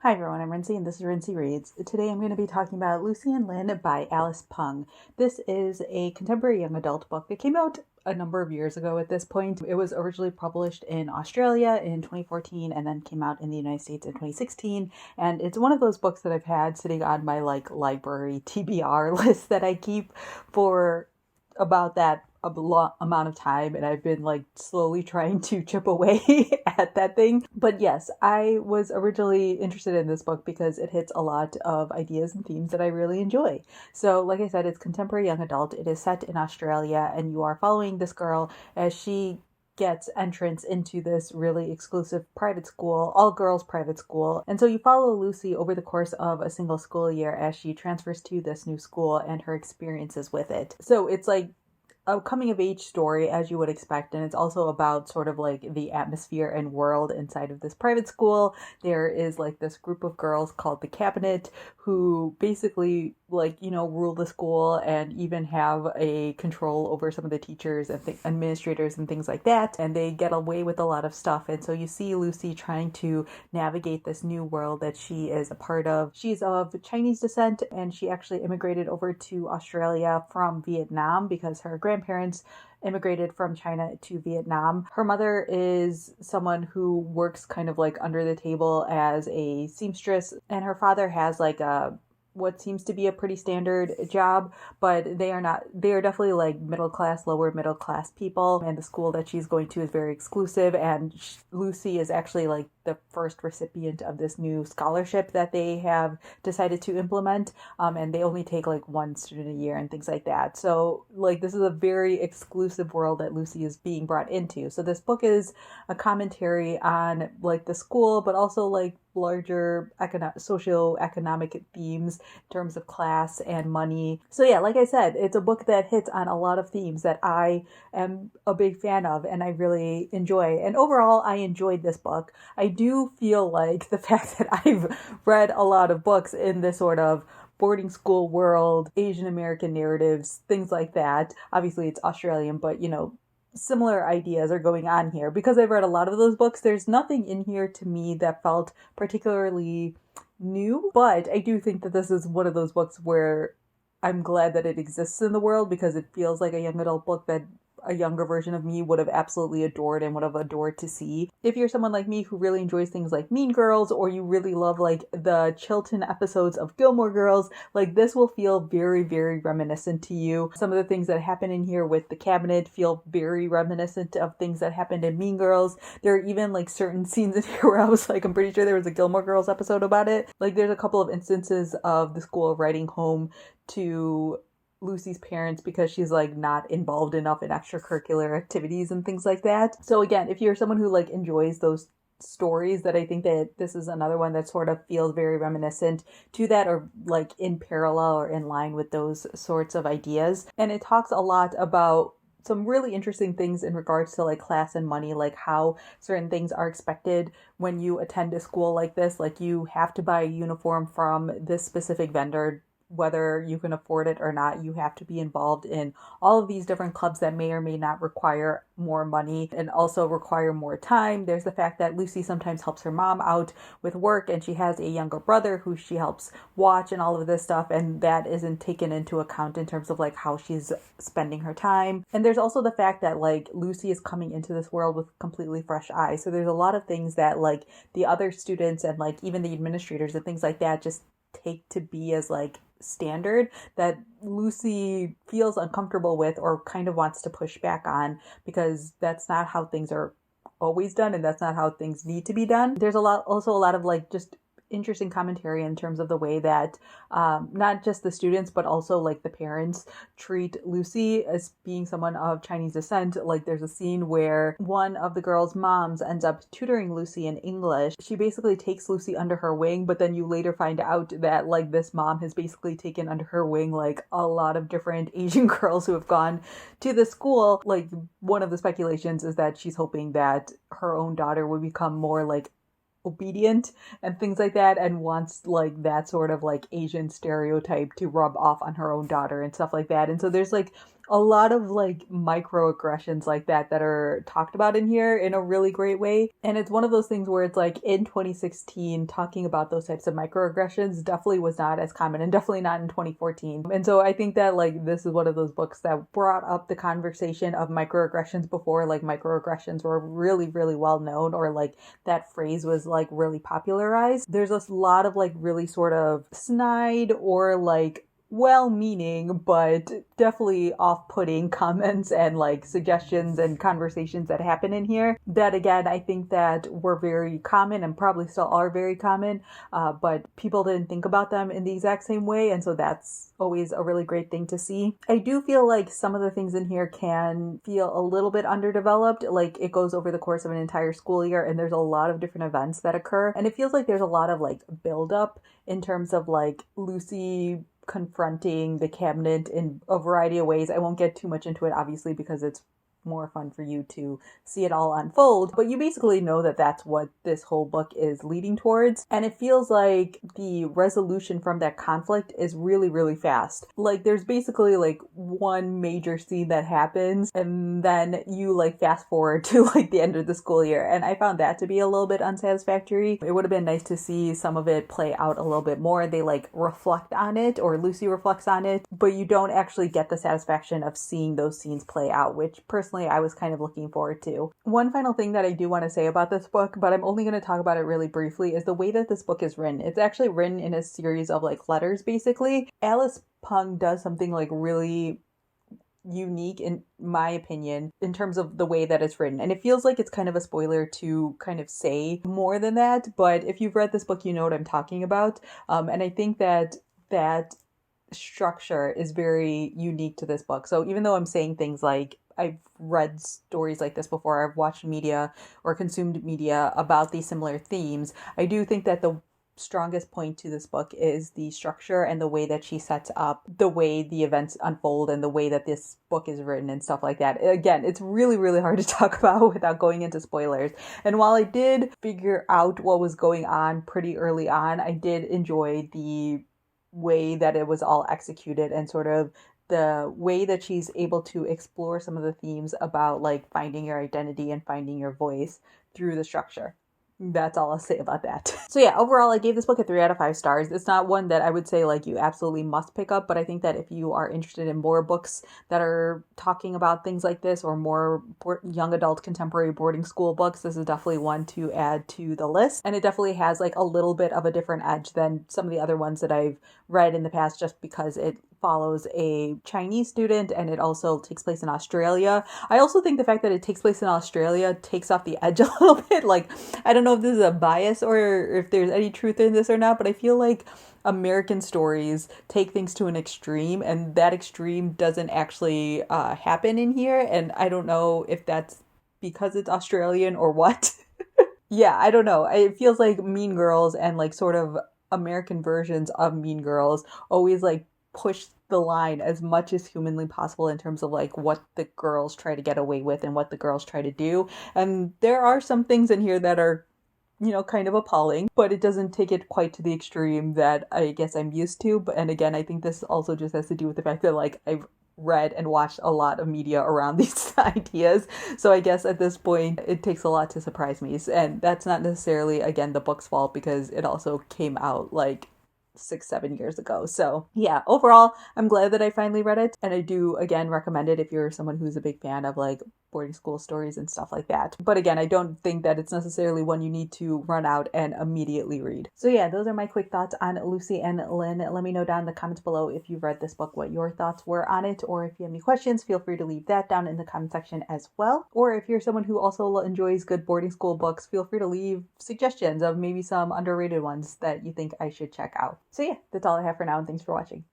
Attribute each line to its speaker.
Speaker 1: Hi everyone, I'm Rincey and this is Rincey Reads. Today I'm going to be talking about Lucy and Lynn by Alice Pung. This is a contemporary young adult book that came out a number of years ago at this point. It was originally published in Australia in 2014 and then came out in the United States in 2016. And it's one of those books that I've had sitting on my library TBR list that I keep for about that amount of time, and I've been slowly trying to chip away at that thing. But yes, I was originally interested in this book because it hits a lot of ideas and themes that I really enjoy. So like I said, it's contemporary young adult. It is set in Australia, and you are following this girl as she gets entrance into this really exclusive private school, all girls private school. And so you follow Lucy over the course of a single school year as she transfers to this new school and her experiences with it. So it's like a coming of age story, as you would expect, and it's also about sort of like the atmosphere and world inside of this private school. There is this group of girls called the Cabinet who basically rule the school and even have a control over some of the teachers and administrators and things like that, and they get away with a lot of stuff. And so you see Lucy trying to navigate this new world that she is a part of. She's of Chinese descent, and she actually immigrated over to Australia from Vietnam because her grandparents immigrated from China to Vietnam. Her mother is someone who works kind of under the table as a seamstress, and her father has what seems to be a pretty standard job, but they are not. They are definitely middle class, lower middle class people, and the school that she's going to is very exclusive, and Lucy is actually the first recipient of this new scholarship that they have decided to implement, and they only take one student a year and things like that. So this is a very exclusive world that Lucy is being brought into. So this book is a commentary on the school, but also larger socio-economic themes in terms of class and money. So yeah, like I said, it's a book that hits on a lot of themes that I am a big fan of and I really enjoy. And overall, I enjoyed this book. I do feel like the fact that I've read a lot of books in this sort of boarding school world, Asian American narratives, things like that. Obviously, it's Australian, but similar ideas are going on here. Because I've read a lot of those books, there's nothing in here to me that felt particularly new, but I do think that this is one of those books where I'm glad that it exists in the world because it feels like a young adult book that a younger version of me would have absolutely adored and would have adored to see. If you're someone like me who really enjoys things like Mean Girls, or you really love the Chilton episodes of Gilmore Girls, this will feel very, very reminiscent to you. Some of the things that happen in here with the Cabinet feel very reminiscent of things that happened in Mean Girls. There are even certain scenes in here where I was I'm pretty sure there was a Gilmore Girls episode about it. There's a couple of instances of the school writing home to Lucy's parents because she's not involved enough in extracurricular activities and things like that. So again, if you're someone who enjoys those stories, that I think that this is another one that sort of feels very reminiscent to that, or in parallel or in line with those sorts of ideas. And it talks a lot about some really interesting things in regards to class and money, how certain things are expected when you attend a school like this. You have to buy a uniform from this specific vendor. Whether you can afford it or not, you have to be involved in all of these different clubs that may or may not require more money and also require more time. There's the fact that Lucy sometimes helps her mom out with work, and she has a younger brother who she helps watch and all of this stuff, and that isn't taken into account in terms of how she's spending her time. And there's also the fact that Lucy is coming into this world with completely fresh eyes. So there's a lot of things that the other students and even the administrators and things like that just take to be as standard, that Lucy feels uncomfortable with or kind of wants to push back on, because that's not how things are always done and that's not how things need to be done. There's also a lot of just interesting commentary in terms of the way that not just the students but also the parents treat Lucy as being someone of Chinese descent. There's a scene where one of the girls' moms ends up tutoring Lucy in English. She basically takes Lucy under her wing, but then you later find out that this mom has basically taken under her wing a lot of different Asian girls who have gone to the school. One of the speculations is that she's hoping that her own daughter would become more obedient and things like that, and wants that sort of Asian stereotype to rub off on her own daughter and stuff like that. And so there's a lot of like microaggressions like that are talked about in here in a really great way. And it's one of those things where it's like in 2016, talking about those types of microaggressions definitely was not as common, and definitely not in 2014. And so I think that like this is one of those books that brought up the conversation of microaggressions before like microaggressions were really, really well known, or like that phrase was like really popularized. There's a lot of like really sort of snide or like well-meaning but definitely off-putting comments and like suggestions and conversations that happen in here that again I think that were very common and probably still are very common, but people didn't think about them in the exact same way, and so that's always a really great thing to see. I do feel like some of the things in here can feel a little bit underdeveloped, like it goes over the course of an entire school year and there's a lot of different events that occur, and it feels like there's a lot of like build up in terms of like Lucy confronting the cabinet in a variety of ways. I won't get too much into it, obviously, because it's more fun for you to see it all unfold, but you basically know that that's what this whole book is leading towards, and it feels like the resolution from that conflict is really, really fast. Like there's basically like one major scene that happens and then you like fast forward to like the end of the school year, and I found that to be a little bit unsatisfactory. It would have been nice to see some of it play out a little bit more. They like reflect on it, or Lucy reflects on it, but you don't actually get the satisfaction of seeing those scenes play out, which personally I was kind of looking forward to. One final thing that I do want to say about this book, but I'm only going to talk about it really briefly, is the way that this book is written. It's actually written in a series of like letters, basically. Alice Pung does something like really unique in my opinion in terms of the way that it's written, and it feels like it's kind of a spoiler to kind of say more than that, but if you've read this book you know what I'm talking about, and I think that structure is very unique to this book. So even though I'm saying things like I've read stories like this before, I've watched media or consumed media about these similar themes, I do think that the strongest point to this book is the structure and the way that she sets up the way the events unfold and the way that this book is written and stuff like that. Again, it's really, really hard to talk about without going into spoilers. And while I did figure out what was going on pretty early on, I did enjoy the way that it was all executed and sort of the way that she's able to explore some of the themes about like finding your identity and finding your voice through the structure. That's all I'll say about that. So yeah, overall, I gave this book a 3 out of 5 stars. It's not one that I would say like you absolutely must pick up, but I think that if you are interested in more books that are talking about things like this, or more young adult contemporary boarding school books, this is definitely one to add to the list. And it definitely has like a little bit of a different edge than some of the other ones that I've read in the past, just because it follows a Chinese student and it also takes place in Australia. I also think the fact that it takes place in Australia takes off the edge a little bit. Like, I don't know if this is a bias or if there's any truth in this or not, but I feel like American stories take things to an extreme, and that extreme doesn't actually happen in here. And I don't know if that's because it's Australian or what. Yeah, I don't know. It feels like Mean Girls and like sort of American versions of Mean Girls always like push the line as much as humanly possible in terms of like what the girls try to get away with and what the girls try to do. And there are some things in here that are, you know, kind of appalling, but it doesn't take it quite to the extreme that I guess I'm used to. But and again, I think this also just has to do with the fact that like I've read and watched a lot of media around these ideas. So I guess at this point, it takes a lot to surprise me. And that's not necessarily, again, the book's fault, because it also came out like 6-7 years ago. So yeah, overall, I'm glad that I finally read it. And I do, again, recommend it if you're someone who's a big fan of like boarding school stories and stuff like that. But again, I don't think that it's necessarily one you need to run out and immediately read. So yeah, those are my quick thoughts on Lucy and Lynn. Let me know down in the comments below if you've read this book, what your thoughts were on it, or if you have any questions, feel free to leave that down in the comment section as well. Or if you're someone who also enjoys good boarding school books, feel free to leave suggestions of maybe some underrated ones that you think I should check out. So yeah, that's all I have for now, and thanks for watching.